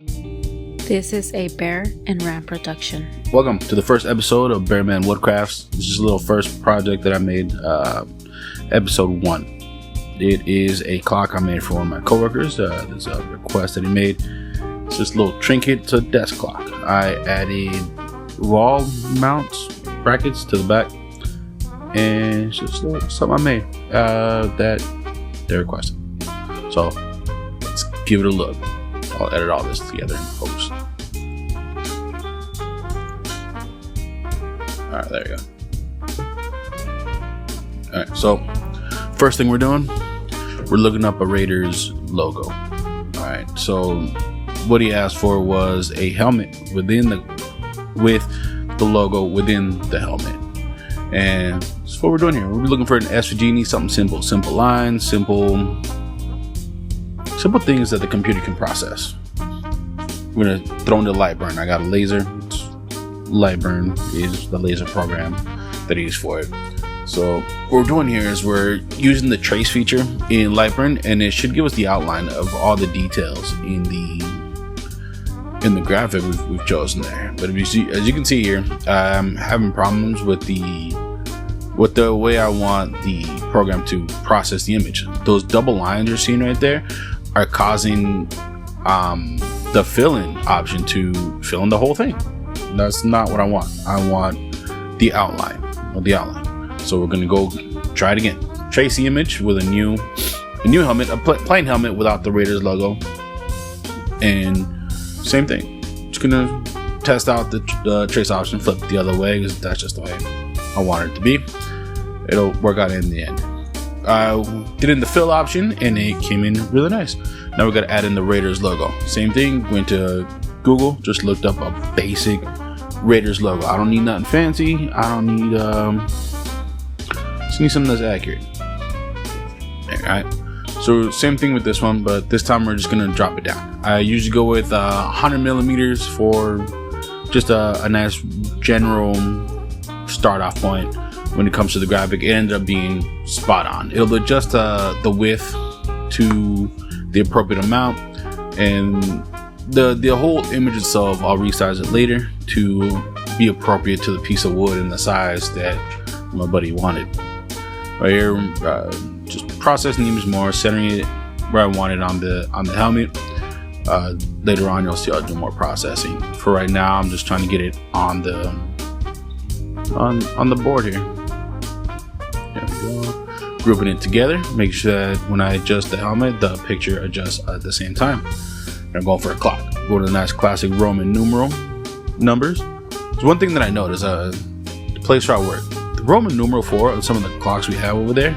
This is a Bear and Ram production. Welcome to the first episode of Bearman Woodcrafts. This is a little first project that I made, episode 1. It is a clock I made for one of my coworkers. There's a request that he made. It's just a little trinket. It's a desk clock. I added wall mounts, brackets to the back, and it's just something I made that they requested. So let's give it a look. I'll edit all this together in post. Alright, there you go. Alright, so first thing we're doing, we're looking up a Raiders logo. Alright, so what he asked for was a helmet with the logo within the helmet. And that's what we're doing here. We're looking for an SVG, something simple lines, simple things that the computer can process. We're gonna throw in the Lightburn. I got a laser. Lightburn is the laser program that I use for it. So what we're doing here is we're using the trace feature in Lightburn, and it should give us the outline of all the details in the graphic we've chosen there. But as you can see here, I'm having problems with the way I want the program to process the image. Those double lines you're seeing right there are causing the fill-in option to fill in the whole thing. That's not what I want. I want the outline. So we're gonna go try it again. Trace the image with a new helmet, a plain helmet without the Raiders logo, and same thing. Just gonna test out the trace option, flip it the other way because that's just the way I want it to be. It'll work out in the end. I did in the fill option and it came in really nice. Now we're gonna add in the Raiders logo. Same thing, went to Google, just looked up a basic Raiders logo. I don't need nothing fancy. I don't need just need something that's accurate. Alright, so same thing with this one, but this time we're just gonna drop it down. I usually go with 100 millimeters for just a nice general start off point. When it comes to the graphic, it ended up being spot on. It'll adjust the width to the appropriate amount, and the whole image itself, I'll resize it later to be appropriate to the piece of wood and the size that my buddy wanted. Right here, just processing the image more, centering it where I want it on the helmet. Later on, you'll see I'll do more processing. For right now, I'm just trying to get it on the board here. There we go. Grouping it together, make sure that when I adjust the helmet, the picture adjusts at the same time. And I'm going for a clock. Go to the nice classic Roman numeral numbers. There's one thing that I noticed, the place where I work, the Roman numeral 4 on some of the clocks we have over there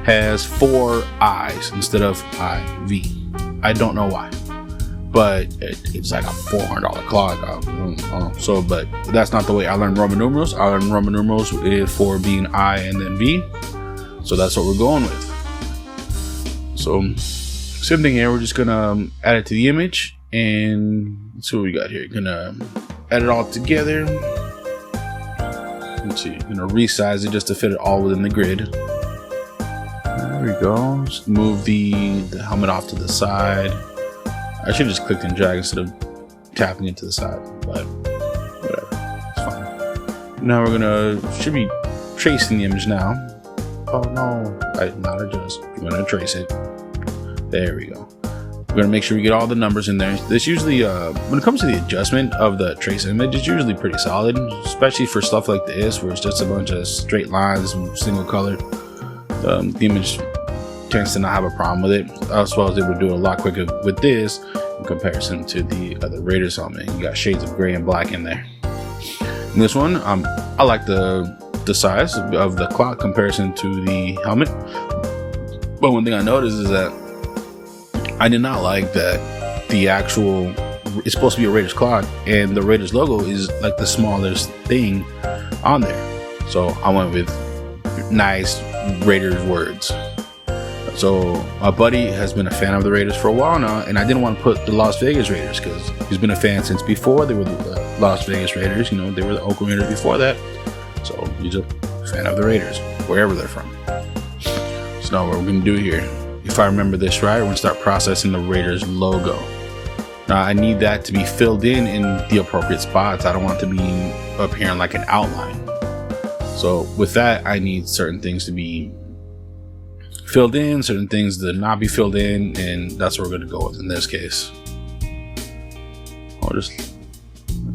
has 4 I's instead of IV. I don't know why, but it's like a $400 clock. So, but that's not the way I learned Roman numerals. I learned Roman numerals for being I and then V. So that's what we're going with. So same thing here. We're just gonna add it to the image, and let's see what we got here. Gonna add it all together. Let's see. Gonna resize it just to fit it all within the grid. There we go. Just move the helmet off to the side. I should have just clicked and drag instead of tapping it to the side, but whatever, it's fine. Now should be tracing the image now. Oh no, not adjust. We're gonna trace it. There we go. We're gonna make sure we get all the numbers in there. This usually, when it comes to the adjustment of the trace image, it's usually pretty solid, especially for stuff like this, where it's just a bunch of straight lines and single color. The image tends to not have a problem with it, as well as it would do it a lot quicker with this in comparison to the other Raiders helmet. You got shades of gray and black in there. In this one, I like the size of the clock comparison to the helmet, but one thing I noticed is that I did not like that it's supposed to be a Raiders clock and the Raiders logo is like the smallest thing on there. So I went with nice Raiders words. So my buddy has been a fan of the Raiders for a while now, and I didn't want to put the Las Vegas Raiders because he's been a fan since before they were the Las Vegas Raiders. You know, they were the Oakland Raiders before that. So he's a fan of the Raiders, wherever they're from. So now what we're going to do here, if I remember this right, we're going to start processing the Raiders logo. Now I need that to be filled in the appropriate spots. I don't want it to be appearing like an outline. So with that, I need certain things to be filled in, certain things to not be filled in, and that's what we're going to go with in this case. Let's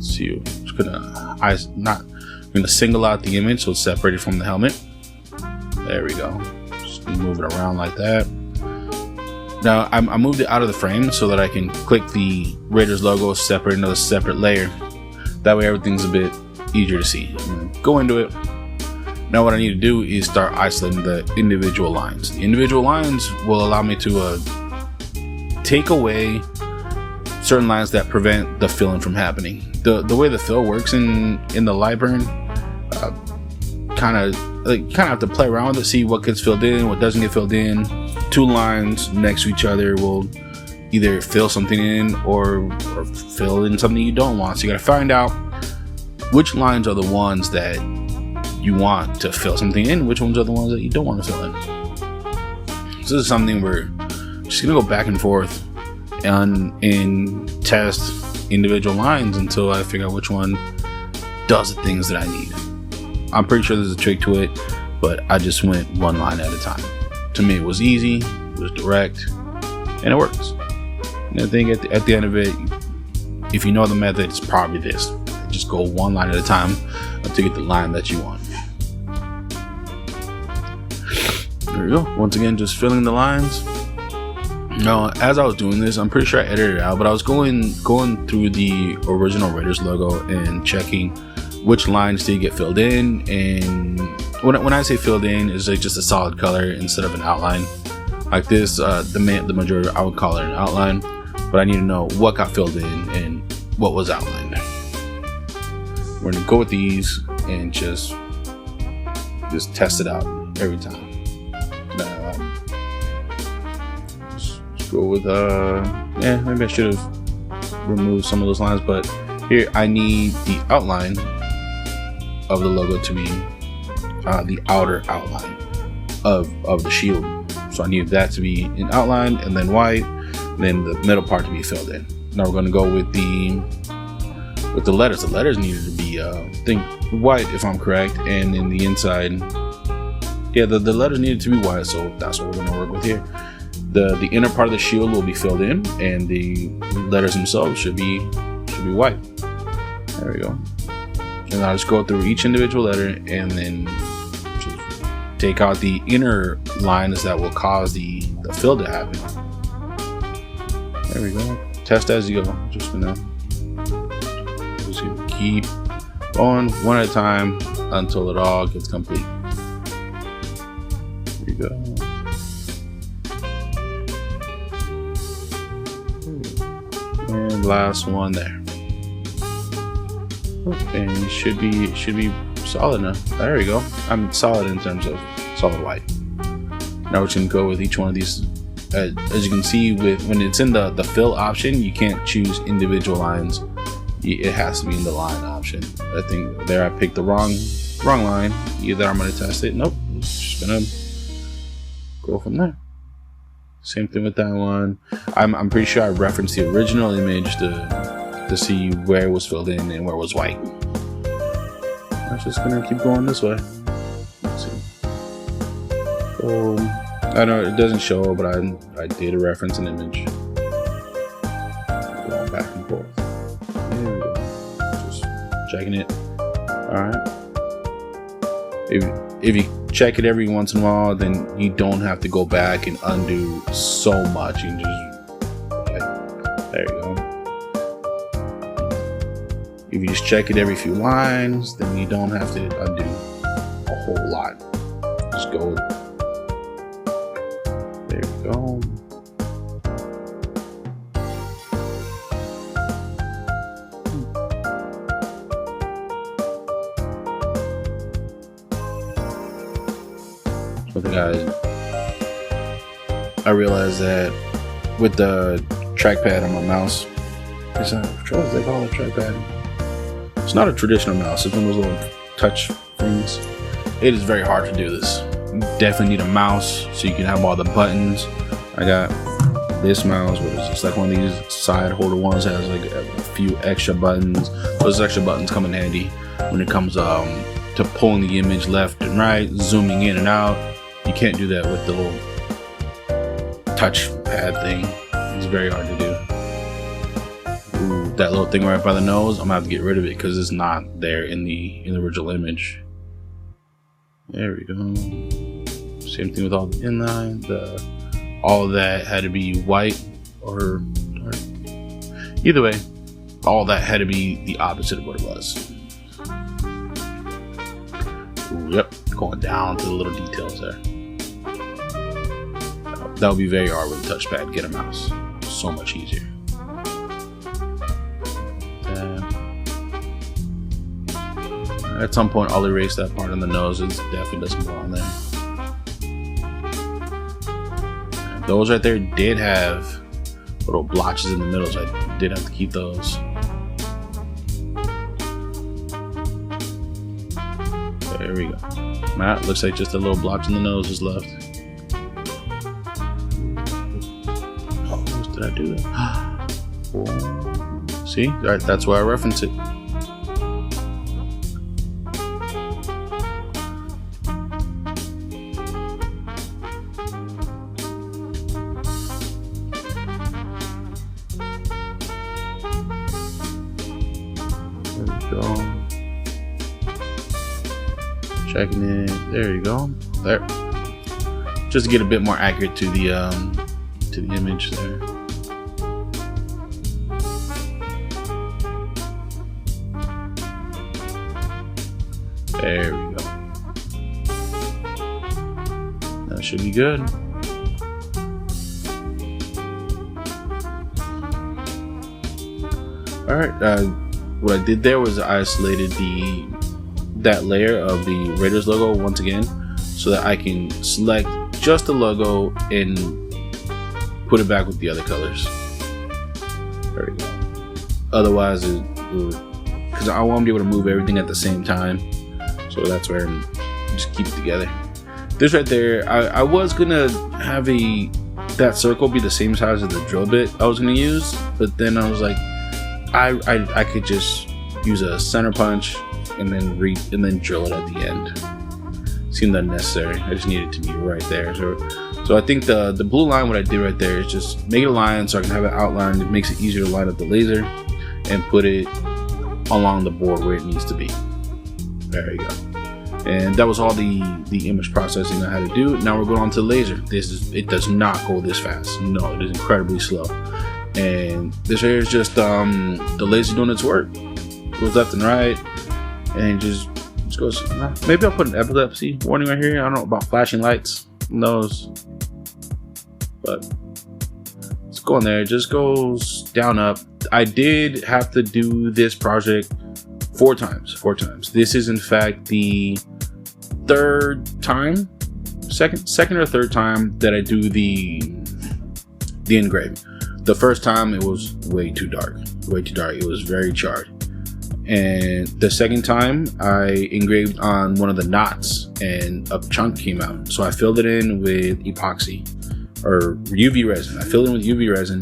see. I'm just gonna single out the image so it's separated from the helmet. There we go. Just move it around like that. Now I moved it out of the frame so that I can click the Raiders logo, separate another separate layer. That way everything's a bit easier to see. I'm gonna go into it. Now what I need to do is start isolating the individual lines. The individual lines will allow me to take away certain lines that prevent the filling from happening. The way the fill works in the Lightburn, kind of have to play around with it, see what gets filled in, what doesn't get filled in. Two lines next to each other will either fill something in or fill in something you don't want. So you got to find out which lines are the ones that you want to fill something in, which ones are the ones that you don't want to fill in. So this is something we're just gonna go back and forth and test individual lines until I figure out which one does the things that I need. I'm pretty sure there's a trick to it, but I just went one line at a time. To me, it was easy, it was direct, and it works. And I think at the end of it, if you know the method, it's probably this. Just go one line at a time until you get the line that you want. There we go. Once again, just filling the lines. Now, as I was doing this, I'm pretty sure I edited it out, but I was going through the original Raiders logo and checking which lines did get filled in. And when I say filled in, it's like just a solid color instead of an outline. Like this, the majority, I would call it an outline, but I need to know what got filled in and what was outlined. We're gonna go with these and just test it out every time. Let's go with maybe I should have removed some of those lines, but here I need the outline of the logo to be the outer outline of the shield. So I need that to be in outline and then white, and then the middle part to be filled in. Now we're gonna go with the letters. The letters needed to be white, if I'm correct, and in the inside, yeah, the letters needed to be white, so that's what we're gonna work with here. The inner part of the shield will be filled in, and the letters themselves should be white. There we go. And I'll just go through each individual letter and then just take out the inner lines that will cause the fill to happen. There we go. Test as you go. Just gonna keep going one at a time until it all gets complete. Here we go. And last one there. And it should be solid enough. There we go. I'm solid in terms of solid white. Now we're just gonna go with each one of these. As you can see, when it's in the fill option, you can't choose individual lines. It has to be in the line option. I think there I picked the wrong line. Either I'm gonna test it. Nope. Just gonna go from there. Same thing with that one. I'm pretty sure I referenced the original image to see where it was filled in and where it was white. I'm just gonna keep going this way. Let's see. I know it doesn't show, but I did reference an image. Going back and forth. There we go. Just checking it. Alright. If you check it every once in a while, then you don't have to go back and undo so much. You can just, there you go. If you just check it every few lines, then you don't have to undo a whole lot. Just go. There we go. But I realized that with the trackpad on my mouse, what do they call it, trackpad? It's not a traditional mouse. It's one of those little touch things. It is very hard to do this. You definitely need a mouse so you can have all the buttons. I got this mouse, which is just like one of these side holder ones, has like a few extra buttons. Those extra buttons come in handy when it comes to pulling the image left and right, zooming in and out. You can't do that with the little touch pad thing. It's very hard to do. Ooh, that little thing right by the nose, I'm gonna have to get rid of it because it's not there in the original image. There we go. Same thing with all the inline. All of that had to be white or dark. Either way, all that had to be the opposite of what it was. Ooh, yep, going down to the little details there. That would be very hard with a touchpad. Get a mouse. So much easier. At some point, I'll erase that part on the nose. It definitely doesn't belong there. Those right there did have little blotches in the middle, so I did have to keep those. There we go. That looks like just a little blotch in the nose is left. Oh, did I do that? See? That's why I reference it. Checking it. There you go. There. Just to get a bit more accurate to the image there. There we go. That should be good. All right. What I did there was I isolated that layer of the Raiders logo once again, so that I can select just the logo and put it back with the other colors. There we go. Otherwise, because I want to be able to move everything at the same time, so that's where I just keep it together. This right there, I was gonna have that circle be the same size as the drill bit I was gonna use, but then I was like, I could just use a center punch and then drill it at the end. Seemed unnecessary. I just needed it to be right there. So I think the blue line, what I did right there is just make it a line so I can have it outlined. It makes it easier to line up the laser and put it along the board where it needs to be. There you go. And that was all the image processing I had to do. Now we're going on to the laser. It does not go this fast. No, it is incredibly slow. And this here is just the laser doing its work. Goes left and right, and just goes. Maybe I'll put an epilepsy warning right here. I don't know about flashing lights. Who knows? But it's going there. It just goes down, up. I did have to do this project 4 times. 4 times. This is in fact the second or third time that I do the engraving. The first time it was way too dark. It was very charred. And the second time I engraved on one of the knots and a chunk came out. So I filled it in with epoxy or UV resin. I filled it in with UV resin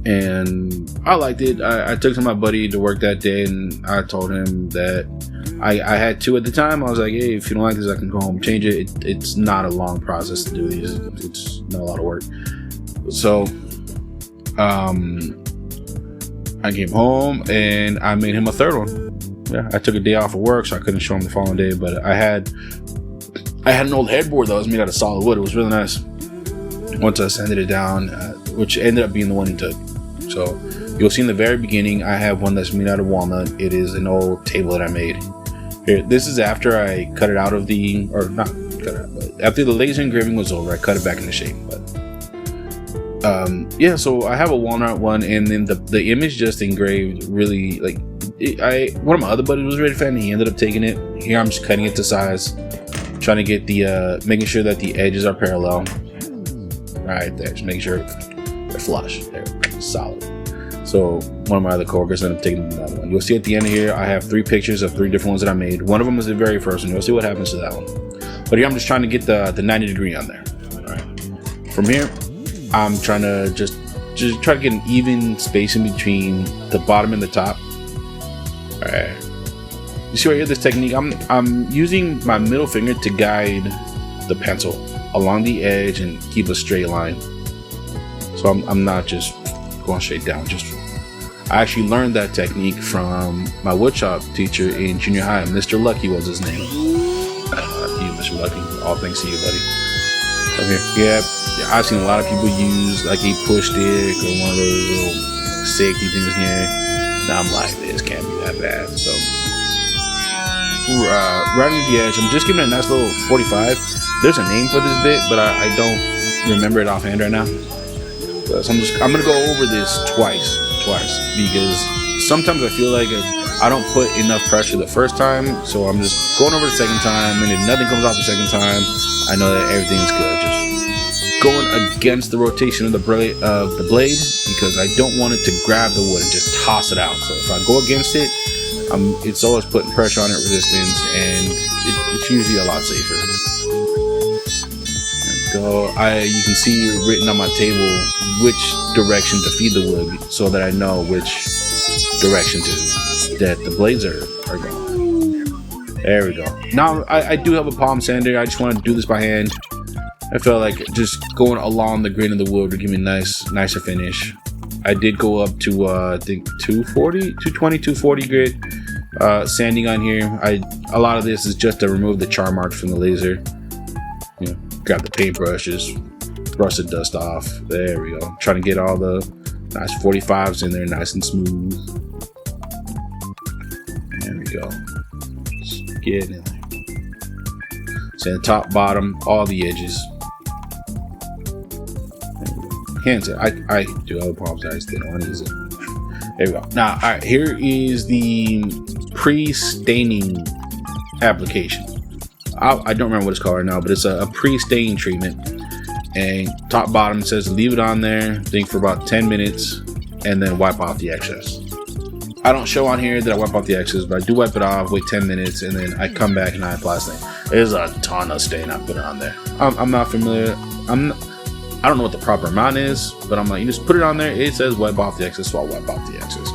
and I liked it. I took it to my buddy to work that day and I told him that I had 2 at the time. I was like, hey, if you don't like this, I can go home and change it. It's not a long process to do these. It's not a lot of work. So I came home and I made him a 3rd one. Yeah, I took a day off of work, so I couldn't show him the following day. But I had an old headboard that was made out of solid wood. It was really nice. Once I sanded it down, which ended up being the one he took. So you'll see in the very beginning, I have one that's made out of walnut. It is an old table that I made. Here, this is after I cut it out of not cut it out, but after the laser engraving was over, I cut it back into shape. But yeah, so I have a walnut one, and then the image just engraved really like one of my other buddies was really fan. He ended up taking it. Here I'm just cutting it to size, trying to get making sure that the edges are parallel. Right there, just making sure they're flush. They're solid. So one of my other coworkers ended up taking another one. You'll see at the end here, I have 3 pictures of 3 different ones that I made. One of them is the very first one. You'll see what happens to that one. But here I'm just trying to get the 90 degree on there. All right. From here, I'm trying to just try to get an even spacing between the bottom and the top. All right. You see right here, this technique, I'm using my middle finger to guide the pencil along the edge and keep a straight line. So I'm not just going straight down. I actually learned that technique from my woodshop teacher in junior high. Mr. Lucky was his name. You, Mr. Lucky. All thanks to you, buddy. Over here. Yeah, I've seen a lot of people use like a push stick or one of those little safety things here. Now I'm like, this can't be that bad. So right on the edge, I'm just giving it a nice little 45. There's a name for this bit, but I don't remember it offhand right now. So I'm gonna go over this twice because sometimes I feel like I don't put enough pressure the first time, so I'm just going over the second time, and if nothing comes off the second time, I know that everything's good. Just going against the rotation of the blade because I don't want it to grab the wood and just toss it out. So if I go against it, it's always putting pressure on it, resistance, and it's usually a lot safer. There we go. You can see written on my table which direction to feed the wood, so that I know which direction that the blades are going. There we go. Now I do have a palm sander. I just want to do this by hand. I felt like just going along the grain of the wood would give me a nicer finish. I did go up to I think 220, 240 grit sanding on here. A lot of this is just to remove the char marks from the laser. You know, grab the paintbrushes, brush the dust off. There we go. Trying to get all the nice 45s in there, nice and smooth. There we go. Just get in there. So the top, bottom, all the edges. Hands it. I do other palms. I just didn't want to use it. There we go. Now, all right. Here is the pre-staining application. I don't remember what it's called right now, but it's a pre-stain treatment. And top bottom says leave it on there, I think for about 10 minutes, and then wipe off the excess. I don't show on here that I wipe off the excess, but I do wipe it off, wait 10 minutes, and then I come back and I apply stain. There's a ton of stain I put on there. I'm not familiar. I don't know what the proper amount is, but I'm like, you just put it on there. It says wipe off the excess, so I'll wipe off the excess.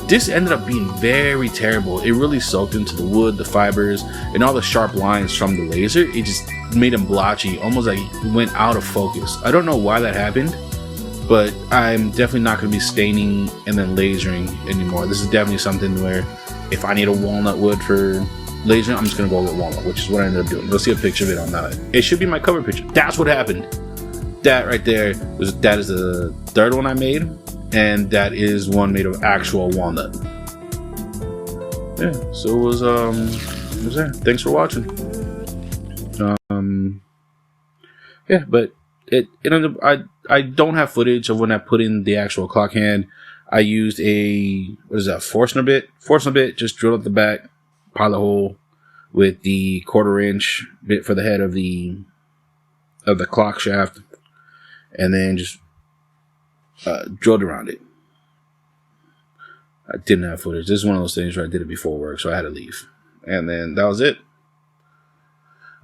This ended up being very terrible. It really soaked into the wood, the fibers, and all the sharp lines from the laser. It just made them blotchy, almost like it went out of focus. I don't know why that happened, but I'm definitely not going to be staining and then lasering anymore. This is definitely something where if I need a walnut wood for lasering, I'm just going to go with walnut, which is what I ended up doing. You'll see a picture of it on that. It should be my cover picture. That's what happened. That right there, that is the third one I made. And that is one made of actual walnut. Yeah, so it was there. Thanks for watching. Yeah, but it ended up, I don't have footage of when I put in the actual clock hand. I used Forstner bit, just drilled up the back, pilot hole with the 1/4 inch bit for the head of the clock shaft, and then just drilled around it. I didn't have footage. This is one of those things where I did it before work, so I had to leave. And then that was it.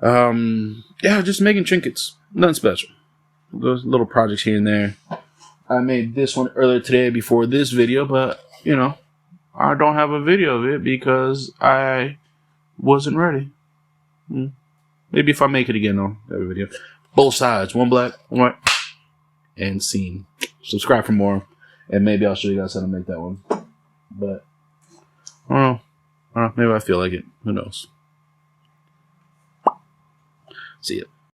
Yeah, just making trinkets. Nothing special. Those little projects here and there. I made this one earlier today before this video, but, you know, I don't have a video of it because I wasn't ready. Maybe if I make it again, I'll have a video. Both sides. One black, one white. And scene. Subscribe for more, and maybe I'll show you guys how to make that one. But I don't know. Maybe I feel like it. Who knows? See ya.